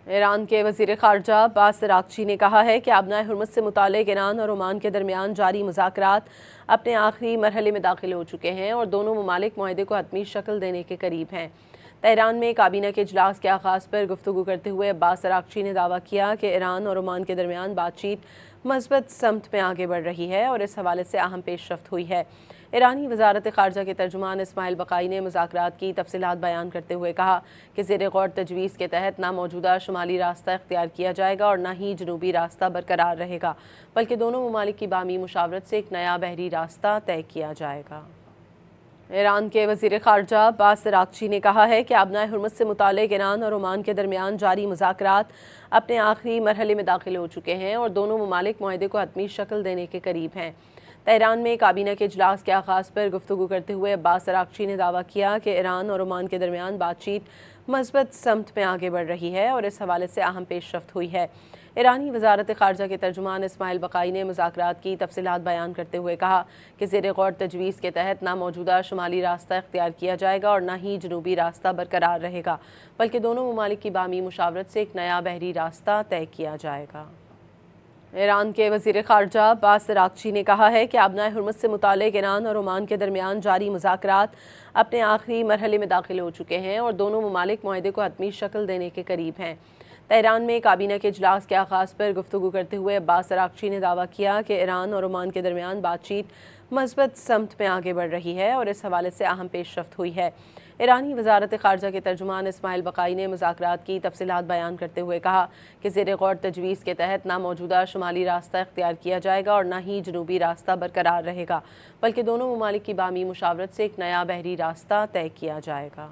ایران کے وزیر خارجہ عباس اراغچی نے کہا ہے کہ آبنائے ہرمز سے متعلق ایران اور عمان کے درمیان جاری مذاکرات اپنے آخری مرحلے میں داخل ہو چکے ہیں اور دونوں ممالک معاہدے کو حتمی شکل دینے کے قریب ہیں۔ تہران میں کابینہ کے اجلاس کے آغاز پر گفتگو کرتے ہوئے عباس اراغچی نے دعویٰ کیا کہ ایران اور عمان کے درمیان بات چیت مثبت سمت میں آگے بڑھ رہی ہے اور اس حوالے سے اہم پیش رفت ہوئی ہے۔ ایرانی وزارت خارجہ کے ترجمان اسماعیل بقائی نے مذاکرات کی تفصیلات بیان کرتے ہوئے کہا کہ زیر غور تجویز کے تحت نہ موجودہ شمالی راستہ اختیار کیا جائے گا اور نہ ہی جنوبی راستہ برقرار رہے گا، بلکہ دونوں ممالک کی باہمی مشاورت سے ایک نیا بحری راستہ طے کیا جائے گا۔ ایران کے وزیر خارجہ عباس اراغچی نے کہا ہے کہ آبنائے ہرمز سے متعلق ایران اور عمان کے درمیان جاری مذاکرات اپنے آخری مرحلے میں داخل ہو چکے ہیں اور دونوں ممالک معاہدے کو حتمی شکل دینے کے قریب ہیں۔ تہران میں کابینہ کے اجلاس کے آغاز پر گفتگو کرتے ہوئے عباس اراغچی نے دعویٰ کیا کہ ایران اور عمان کے درمیان بات چیت مثبت سمت میں آگے بڑھ رہی ہے اور اس حوالے سے اہم پیش رفت ہوئی ہے۔ ایرانی وزارت خارجہ کے ترجمان اسماعیل بقائی نے مذاکرات کی تفصیلات بیان کرتے ہوئے کہا کہ زیر غور تجویز کے تحت نہ موجودہ شمالی راستہ اختیار کیا جائے گا اور نہ ہی جنوبی راستہ برقرار رہے گا، بلکہ دونوں ممالک کی باہمی مشاورت سے ایک نیا بحری راستہ طے کیا جائے گا۔ ایران کے وزیر خارجہ عباس اراغچی نے کہا ہے کہ آبنائے ہرمز سے متعلق ایران اور عمان کے درمیان جاری مذاکرات اپنے آخری مرحلے میں داخل ہو چکے ہیں اور دونوں ممالک معاہدے کو حتمی شکل دینے کے قریب ہیں۔ تہران میں کابینہ کے اجلاس کے آغاز پر گفتگو کرتے ہوئے عباس اراغچی نے دعویٰ کیا کہ ایران اور عمان کے درمیان بات چیت مثبت سمت میں آگے بڑھ رہی ہے اور اس حوالے سے اہم پیش رفت ہوئی ہے۔ ایرانی وزارت خارجہ کے ترجمان اسماعیل بقائی نے مذاکرات کی تفصیلات بیان کرتے ہوئے کہا کہ زیر غور تجویز کے تحت نہ موجودہ شمالی راستہ اختیار کیا جائے گا اور نہ ہی جنوبی راستہ برقرار رہے گا، بلکہ دونوں ممالک کی باہمی مشاورت سے ایک نیا بحری راستہ طے کیا جائے گا۔